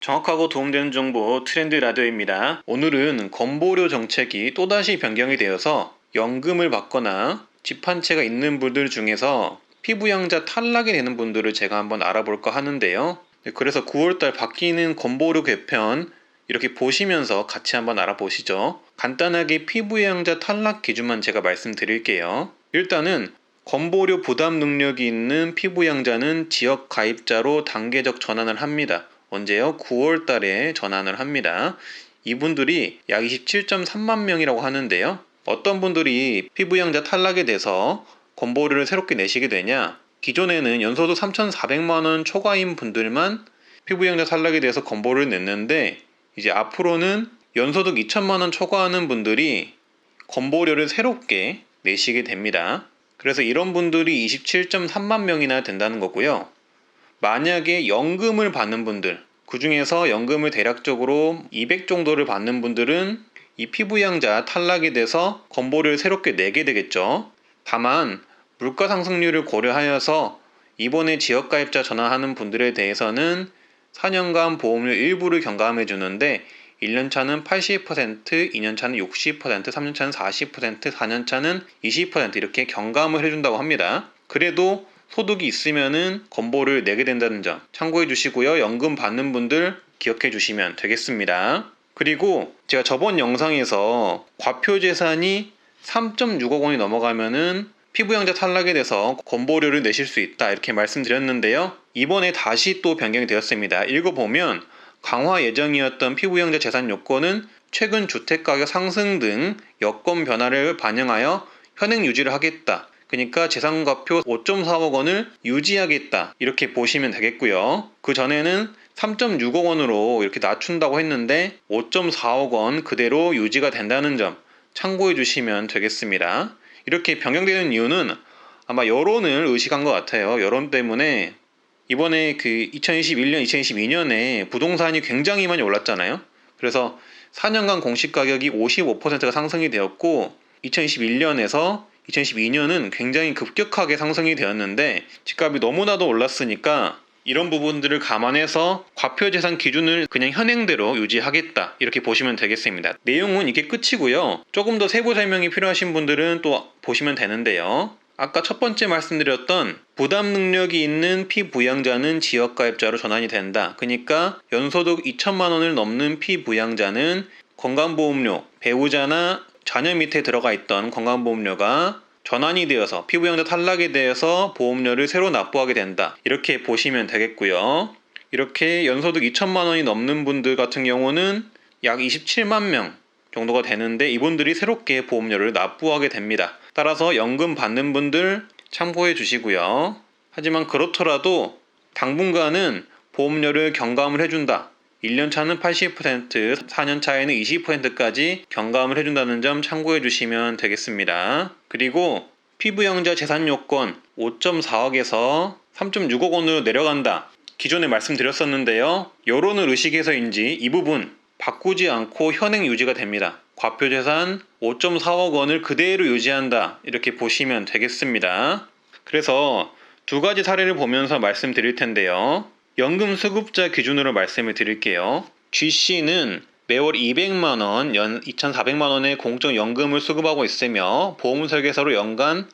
정확하고 도움되는 정보 트렌드 라디오입니다. 오늘은 건보료 정책이 또다시 변경이 되어서 연금을 받거나 집 한 채가 있는 분들 중에서 피부양자 탈락이 되는 분들을 제가 한번 알아볼까 하는데요. 그래서 9월달 바뀌는 건보료 개편 이렇게 보시면서 같이 한번 알아보시죠. 간단하게 피부양자 탈락 기준만 제가 말씀드릴게요. 일단은 건보료 부담 능력이 있는 피부양자는 지역 가입자로 단계적 전환을 합니다. 언제요? 9월 달에 전환을 합니다. 이분들이 약 27.3만 명이라고 하는데요. 어떤 분들이 피부양자 탈락에 돼서 건보료를 새롭게 내시게 되냐? 기존에는 연소득 3,400만 원 초과인 분들만 피부양자 탈락에 대해서 건보료를 냈는데 이제 앞으로는 연소득 2천만 원 초과하는 분들이 건보료를 새롭게 내시게 됩니다. 그래서 이런 분들이 27.3만 명이나 된다는 거고요. 만약에 연금을 받는 분들, 그 중에서 연금을 대략적으로 200 정도를 받는 분들은 이 피부양자 탈락이 돼서 건보료를 새롭게 내게 되겠죠. 다만 물가 상승률을 고려하여서 이번에 지역가입자 전환하는 분들에 대해서는 4년간 보험료 일부를 경감해 주는데 1년차는 80%, 2년차는 60%, 3년차는 40%, 4년차는 20% 이렇게 경감을 해준다고 합니다. 그래도 소득이 있으면은 건보를 내게 된다는 점 참고해 주시고요. 연금 받는 분들 기억해 주시면 되겠습니다. 그리고 제가 저번 영상에서 과표 재산이 3.6억 원이 넘어가면은 피부양자 탈락에 대해서 건보료를 내실 수 있다 이렇게 말씀드렸는데요. 이번에 다시 또 변경이 되었습니다. 읽어보면 강화 예정이었던 피부양자 재산 요건은 최근 주택가격 상승 등 여건 변화를 반영하여 현행 유지를 하겠다. 그러니까 재산과표 5.4억 원을 유지하겠다 이렇게 보시면 되겠고요. 그 전에는 3.6억 원으로 이렇게 낮춘다고 했는데 5.4억 원 그대로 유지가 된다는 점 참고해 주시면 되겠습니다. 이렇게 변경되는 이유는 아마 여론을 의식한 것 같아요. 여론 때문에 이번에 그 2021년, 2022년에 부동산이 굉장히 많이 올랐잖아요. 그래서 4년간 공시가격이 55%가 상승이 되었고 2021년에서 2012년은 굉장히 급격하게 상승이 되었는데 집값이 너무나도 올랐으니까 이런 부분들을 감안해서 과표재산 기준을 그냥 현행대로 유지하겠다 이렇게 보시면 되겠습니다. 내용은 이게 끝이고요. 조금 더 세부 설명이 필요하신 분들은 또 보시면 되는데요. 아까 첫 번째 말씀드렸던 부담 능력이 있는 피부양자는 지역가입자로 전환이 된다. 그러니까 연소득 2천만 원을 넘는 피부양자는 건강보험료, 배우자나 자녀 밑에 들어가 있던 건강보험료가 전환이 되어서 피부양자 탈락에 대해서 보험료를 새로 납부하게 된다. 이렇게 보시면 되겠고요. 이렇게 연소득 2천만 원이 넘는 분들 같은 경우는 약 27만 명 정도가 되는데 이분들이 새롭게 보험료를 납부하게 됩니다. 따라서 연금 받는 분들 참고해 주시고요. 하지만 그렇더라도 당분간은 보험료를 경감을 해준다. 1년 차는 80%, 4년 차에는 20%까지 경감을 해준다는 점 참고해 주시면 되겠습니다. 그리고 피부양자 재산 요건 5.4억에서 3.6억 원으로 내려간다. 기존에 말씀드렸었는데요. 여론을 의식해서인지 이 부분 바꾸지 않고 현행 유지가 됩니다. 과표재산 5.4억 원을 그대로 유지한다. 이렇게 보시면 되겠습니다. 그래서 두 가지 사례를 보면서 말씀드릴 텐데요. 연금 수급자 기준으로 말씀을 드릴게요. G씨는 매월 200만원, 연 2,400만원의 공적연금을 수급하고 있으며 보험설계사로 연간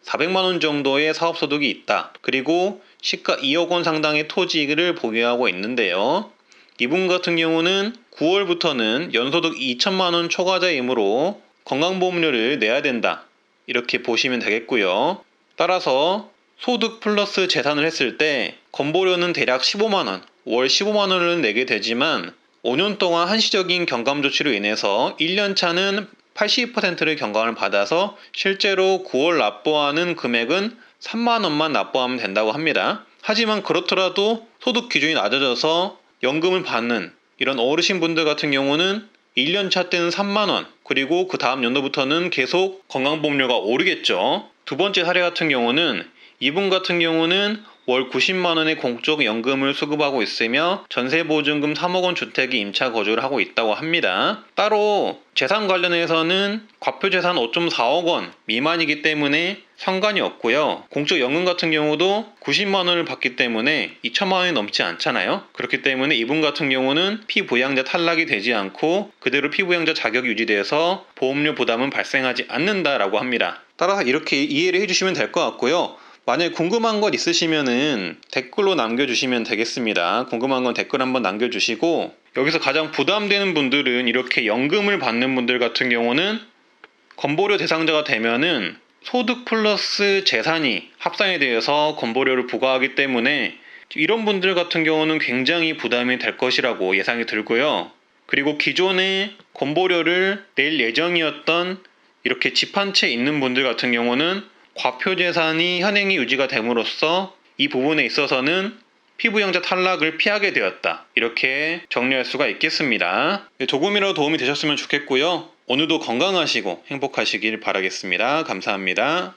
400만원 정도의 사업소득이 있다. 그리고 시가 2억 원 상당의 토지를 보유하고 있는데요. 이분 같은 경우는 9월부터는 연소득 2천만 원 초과자이므로 건강보험료를 내야 된다. 이렇게 보시면 되겠고요. 따라서 소득 플러스 재산을 했을 때 건보료는 대략 15만 원, 월 15만 원을 내게 되지만 5년 동안 한시적인 경감 조치로 인해서 1년 차는 80%를 경감을 받아서 실제로 9월 납부하는 금액은 3만 원만 납부하면 된다고 합니다. 하지만 그렇더라도 소득 기준이 낮아져서 연금을 받는 이런 어르신분들 같은 경우는 1년차 때는 3만원 그리고 그 다음 연도부터는 계속 건강보험료가 오르겠죠. 두 번째 사례 같은 경우는 이분 같은 경우는 월 90만 원의 공적 연금을 수급하고 있으며 전세보증금 3억 원 주택에 임차 거주를 하고 있다고 합니다. 따로 재산 관련해서는 과표재산 5.4억 원 미만이기 때문에 상관이 없고요. 공적 연금 같은 경우도 90만 원을 받기 때문에 2천만 원이 넘지 않잖아요. 그렇기 때문에 이분 같은 경우는 피부양자 탈락이 되지 않고 그대로 피부양자 자격이 유지돼서 보험료 부담은 발생하지 않는다라고 합니다. 따라서 이렇게 이해를 해주시면 될 것 같고요. 만약에 궁금한 것 있으시면은 댓글로 남겨주시면 되겠습니다. 궁금한 건 댓글 한번 남겨주시고, 여기서 가장 부담되는 분들은 이렇게 연금을 받는 분들 같은 경우는 건보료 대상자가 되면은 소득 플러스 재산이 합산이 되어서 건보료를 부과하기 때문에 이런 분들 같은 경우는 굉장히 부담이 될 것이라고 예상이 들고요. 그리고 기존에 건보료를 낼 예정이었던 이렇게 집 한 채 있는 분들 같은 경우는 과표재산이 현행이 유지가 됨으로써 이 부분에 있어서는 피부양자 탈락을 피하게 되었다. 이렇게 정리할 수가 있겠습니다. 조금이라도 도움이 되셨으면 좋겠고요. 오늘도 건강하시고 행복하시길 바라겠습니다. 감사합니다.